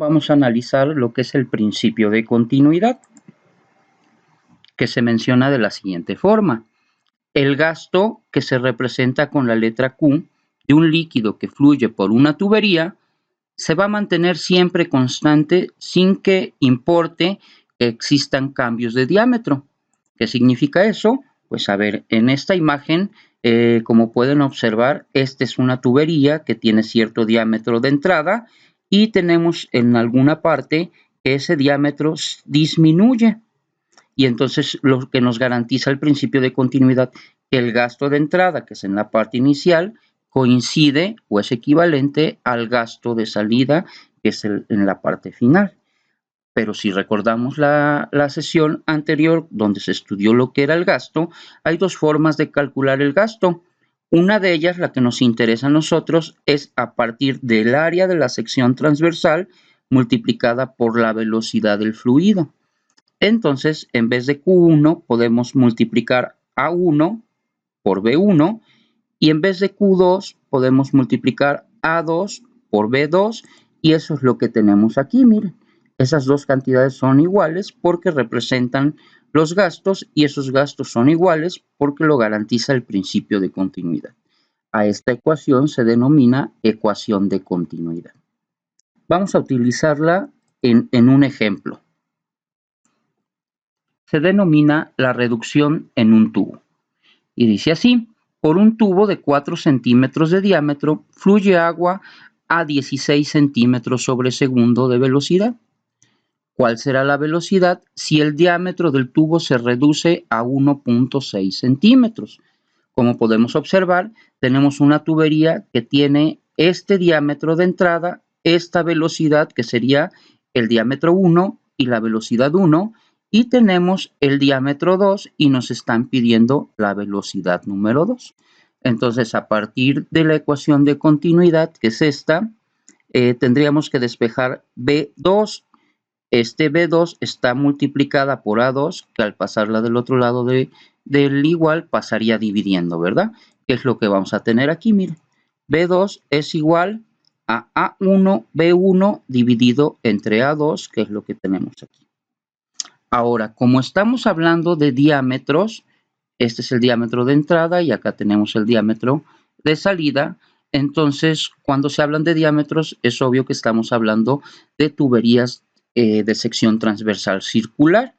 Vamos a analizar lo que es el principio de continuidad, que se menciona de la siguiente forma. El gasto que se representa con la letra Q de un líquido que fluye por una tubería se va a mantener siempre constante sin que importe que existan cambios de diámetro. ¿Qué significa eso? Pues a ver, en esta imagen, como pueden observar, esta es una tubería que tiene cierto diámetro de entrada y tenemos en alguna parte que ese diámetro disminuye. Y entonces lo que nos garantiza el principio de continuidad, que el gasto de entrada, que es en la parte inicial, coincide o es equivalente al gasto de salida, que es en la parte final. Pero si recordamos la sesión anterior donde se estudió lo que era el gasto, hay dos formas de calcular el gasto. Una de ellas, la que nos interesa a nosotros, es a partir del área de la sección transversal multiplicada por la velocidad del fluido. Entonces, en vez de Q1, podemos multiplicar A1 por B1 y en vez de Q2, podemos multiplicar A2 por B2 y eso es lo que tenemos aquí, miren. Esas dos cantidades son iguales porque representan los gastos y esos gastos son iguales porque lo garantiza el principio de continuidad. A esta ecuación se denomina ecuación de continuidad. Vamos a utilizarla en un ejemplo. Se denomina la reducción en un tubo. Y dice así: por un tubo de 4 centímetros de diámetro fluye agua a 16 centímetros sobre segundo de velocidad. ¿Cuál será la velocidad si el diámetro del tubo se reduce a 1.6 centímetros? Como podemos observar, tenemos una tubería que tiene este diámetro de entrada, esta velocidad que sería el diámetro 1 y la velocidad 1, y tenemos el diámetro 2 y nos están pidiendo la velocidad número 2. Entonces, a partir de la ecuación de continuidad, que es esta, tendríamos que despejar B2. Este B2 está multiplicada por A2, que al pasarla del otro lado del igual pasaría dividiendo, ¿verdad? ¿Qué es lo que vamos a tener aquí? Miren, B2 es igual a A1, B1 dividido entre A2, que es lo que tenemos aquí. Ahora, como estamos hablando de diámetros, este es el diámetro de entrada y acá tenemos el diámetro de salida. Entonces, cuando se hablan de diámetros, es obvio que estamos hablando de tuberías de sección transversal circular.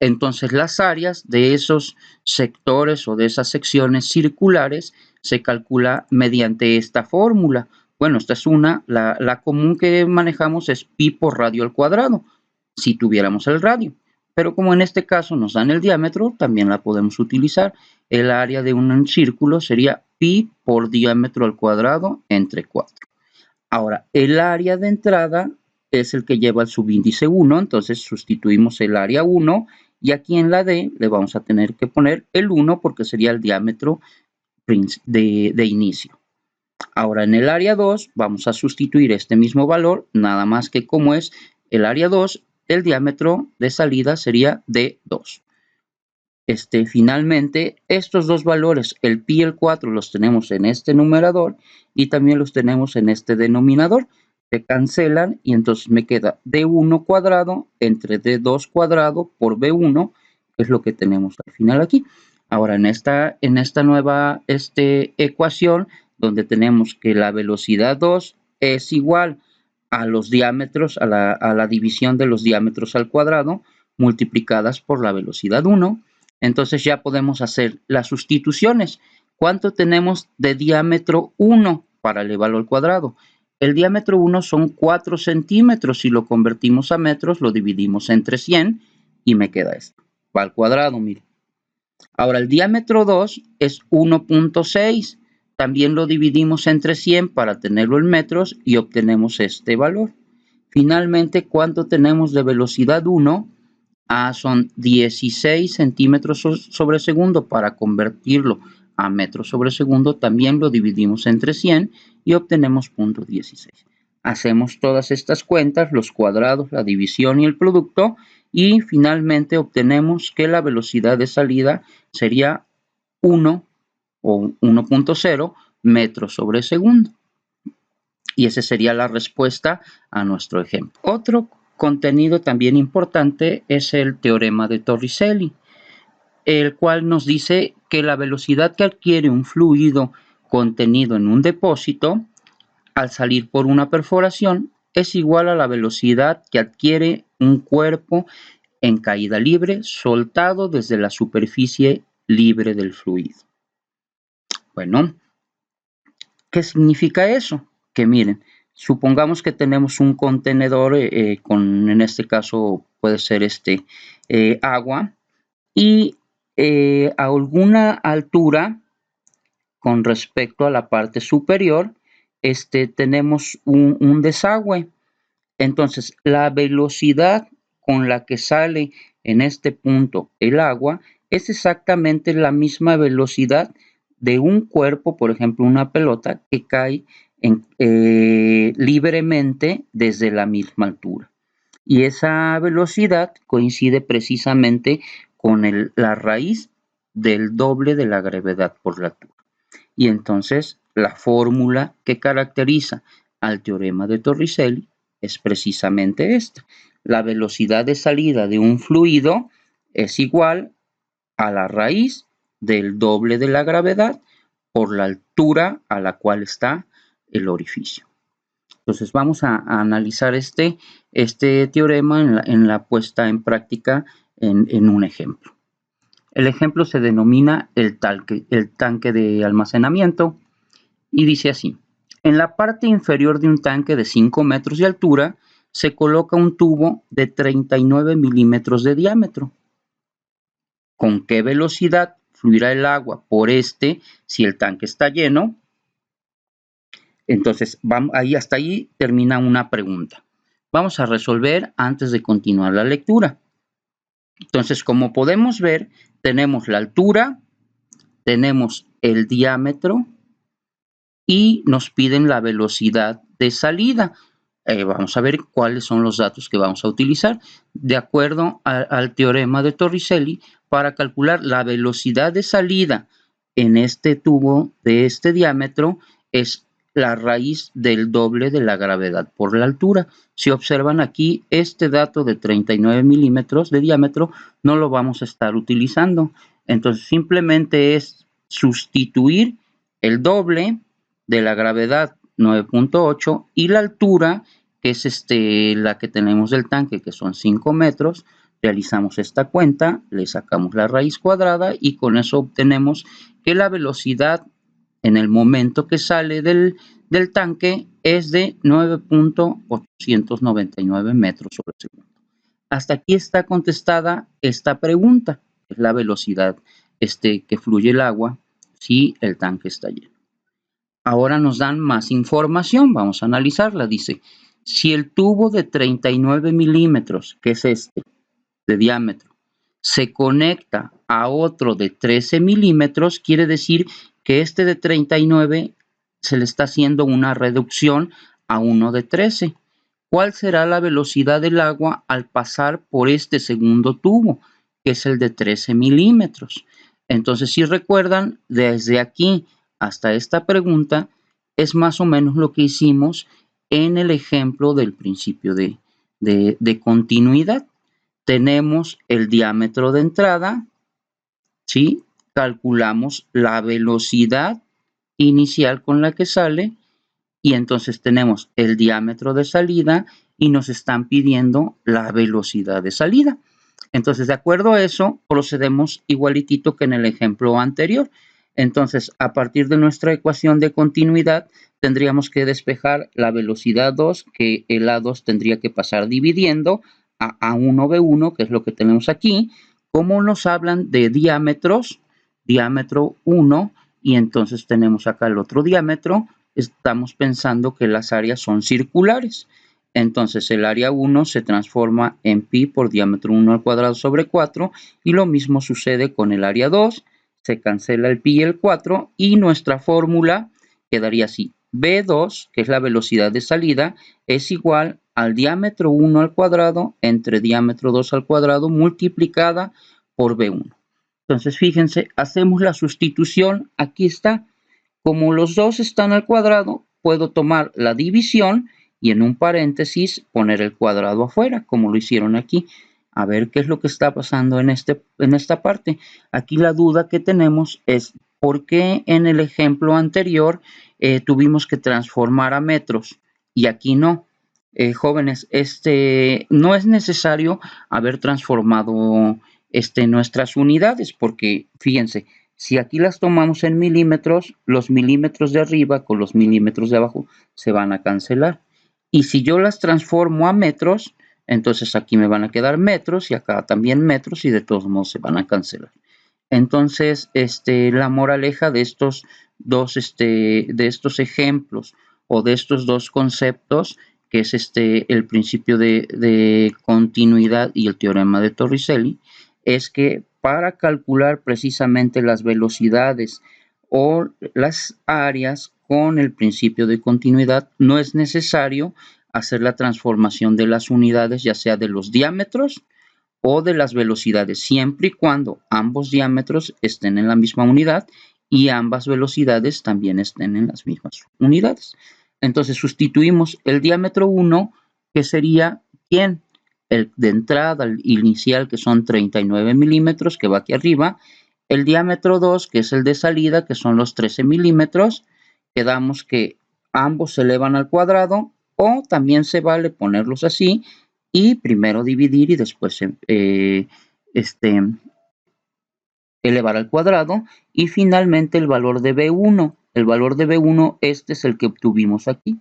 Entonces, las áreas de esos sectores o de esas secciones circulares se calcula mediante esta fórmula. Bueno, esta es una, la común que manejamos es pi por radio al cuadrado, si tuviéramos el radio. Pero como en este caso nos dan el diámetro, también la podemos utilizar. El área de un círculo sería pi por diámetro al cuadrado entre 4. Ahora, el área de entrada es el que lleva el subíndice 1, entonces sustituimos el área 1 y aquí en la D le vamos a tener que poner el 1 porque sería el diámetro de inicio. Ahora en el área 2 vamos a sustituir este mismo valor, nada más que como es el área 2, el diámetro de salida sería D2. Finalmente, estos dos valores, el pi y el 4, los tenemos en este numerador y también los tenemos en este denominador. Se cancelan y entonces me queda D1 cuadrado entre D2 cuadrado por B1, que es lo que tenemos al final aquí. Ahora, en esta nueva ecuación, donde tenemos que la velocidad 2 es igual a los diámetros, a la división de los diámetros al cuadrado, multiplicadas por la velocidad 1, entonces ya podemos hacer las sustituciones. ¿Cuánto tenemos de diámetro 1 para elevarlo al cuadrado? El diámetro 1 son 4 centímetros. Si lo convertimos a metros, lo dividimos entre 100 y me queda esto. Va al cuadrado, miren. Ahora, el diámetro 2 es 1.6. También lo dividimos entre 100 para tenerlo en metros y obtenemos este valor. Finalmente, ¿cuánto tenemos de velocidad 1? Son 16 centímetros sobre segundo. Para convertirlo a metros sobre segundo también lo dividimos entre 100 y obtenemos 0.16. Hacemos todas estas cuentas, los cuadrados, la división y el producto y finalmente obtenemos que la velocidad de salida sería 1 o 1.0 metros sobre segundo. Y esa sería la respuesta a nuestro ejemplo. Otro contenido también importante es el teorema de Torricelli, el cual nos dice que la velocidad que adquiere un fluido contenido en un depósito al salir por una perforación es igual a la velocidad que adquiere un cuerpo en caída libre soltado desde la superficie libre del fluido. Bueno, ¿qué significa eso? Que miren, supongamos que tenemos un contenedor con, en este caso puede ser agua, y a alguna altura con respecto a la parte superior tenemos un desagüe. Entonces, la velocidad con la que sale en este punto el agua es exactamente la misma velocidad de un cuerpo, por ejemplo, una pelota que cae libremente desde la misma altura. Y esa velocidad coincide precisamente con la raíz del doble de la gravedad por la altura. Y entonces la fórmula que caracteriza al teorema de Torricelli es precisamente esta. La velocidad de salida de un fluido es igual a la raíz del doble de la gravedad por la altura a la cual está el orificio. Entonces vamos a analizar este teorema en la puesta en práctica en un ejemplo. El ejemplo se denomina el tanque de almacenamiento y dice así: en la parte inferior de un tanque de 5 metros de altura se coloca un tubo de 39 milímetros de diámetro. ¿Con qué velocidad fluirá el agua por si el tanque está lleno? Entonces, hasta ahí termina una pregunta. Vamos a resolver antes de continuar la lectura. Entonces, como podemos ver, tenemos la altura, tenemos el diámetro y nos piden la velocidad de salida. Vamos a ver cuáles son los datos que vamos a utilizar. De acuerdo al teorema de Torricelli, para calcular la velocidad de salida en este tubo de este diámetro es la raíz del doble de la gravedad por la altura. Si observan aquí, este dato de 39 milímetros de diámetro no lo vamos a estar utilizando. Entonces, simplemente es sustituir el doble de la gravedad 9.8 y la altura, que es la que tenemos del tanque, que son 5 metros. Realizamos esta cuenta, le sacamos la raíz cuadrada y con eso obtenemos que la velocidad en el momento que sale del tanque es de 9.899 metros sobre segundo. Hasta aquí está contestada esta pregunta, es la velocidad que fluye el agua si el tanque está lleno. Ahora nos dan más información, vamos a analizarla. Dice, si el tubo de 39 milímetros, que es de diámetro, se conecta a otro de 13 milímetros, quiere decir que de 39 se le está haciendo una reducción a uno de 13. ¿Cuál será la velocidad del agua al pasar por este segundo tubo, que es el de 13 milímetros? Entonces, si recuerdan, desde aquí hasta esta pregunta es más o menos lo que hicimos en el ejemplo del principio de continuidad. Tenemos el diámetro de entrada, ¿sí? Calculamos la velocidad inicial con la que sale y entonces tenemos el diámetro de salida y nos están pidiendo la velocidad de salida. Entonces, de acuerdo a eso, procedemos igualitito que en el ejemplo anterior. Entonces, a partir de nuestra ecuación de continuidad, tendríamos que despejar la velocidad 2, que el A2 tendría que pasar dividiendo a A1B1, que es lo que tenemos aquí. Como nos hablan de diámetros, diámetro 1, y entonces tenemos acá el otro diámetro, estamos pensando que las áreas son circulares. Entonces el área 1 se transforma en pi por diámetro 1 al cuadrado sobre 4 y lo mismo sucede con el área 2, se cancela el pi y el 4 y nuestra fórmula quedaría así. B2, que es la velocidad de salida, es igual al diámetro 1 al cuadrado entre diámetro 2 al cuadrado multiplicada por B1. Entonces fíjense, hacemos la sustitución, aquí está. Como los dos están al cuadrado, puedo tomar la división y en un paréntesis poner el cuadrado afuera, como lo hicieron aquí. A ver qué es lo que está pasando en esta parte. Aquí la duda que tenemos es por qué en el ejemplo anterior tuvimos que transformar a metros y aquí no. Jóvenes, no es necesario haber transformado nuestras unidades, porque fíjense, si aquí las tomamos en milímetros, los milímetros de arriba con los milímetros de abajo se van a cancelar. Y si yo las transformo a metros, entonces aquí me van a quedar metros y acá también metros y de todos modos se van a cancelar. Entonces, la moraleja de estos ejemplos o de estos dos conceptos, que es el principio de continuidad y el teorema de Torricelli, es que para calcular precisamente las velocidades o las áreas con el principio de continuidad no es necesario hacer la transformación de las unidades, ya sea de los diámetros o de las velocidades, siempre y cuando ambos diámetros estén en la misma unidad y ambas velocidades también estén en las mismas unidades. Entonces sustituimos el diámetro 1, que sería ¿quién? El de entrada, el inicial, que son 39 milímetros, que va aquí arriba. El diámetro 2, que es el de salida, que son los 13 milímetros. Quedamos que ambos se elevan al cuadrado, o también se vale ponerlos así, y primero dividir y después elevar al cuadrado. Y finalmente el valor de B1. El valor de B1, este es el que obtuvimos aquí,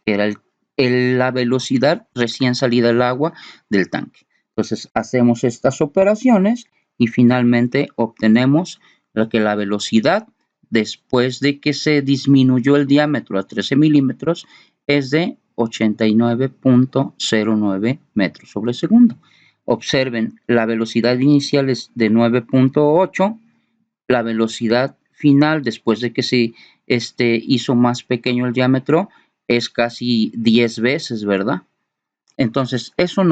que era la velocidad recién salida del agua del tanque. Entonces hacemos estas operaciones y finalmente obtenemos que la velocidad, después de que se disminuyó el diámetro a 13 milímetros, es de 89.09 metros sobre segundo. Observen, la velocidad inicial es de 9.8, la velocidad final, después de que se hizo más pequeño el diámetro, es casi 10 veces, ¿verdad? Entonces, eso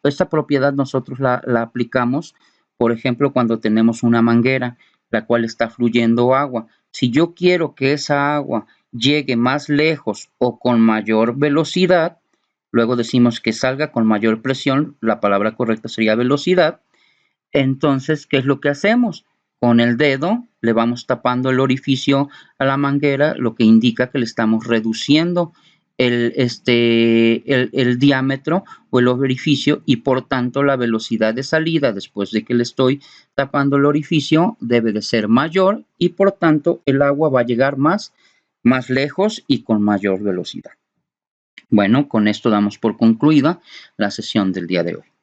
esta propiedad nosotros la aplicamos, por ejemplo, cuando tenemos una manguera, la cual está fluyendo agua. Si yo quiero que esa agua llegue más lejos o con mayor velocidad, luego decimos que salga con mayor presión, la palabra correcta sería velocidad. Entonces, ¿qué es lo que hacemos? Con el dedo le vamos tapando el orificio a la manguera, lo que indica que le estamos reduciendo el diámetro o el orificio, y por tanto la velocidad de salida después de que le estoy tapando el orificio debe de ser mayor, y por tanto el agua va a llegar más lejos y con mayor velocidad. Bueno, con esto damos por concluida la sesión del día de hoy.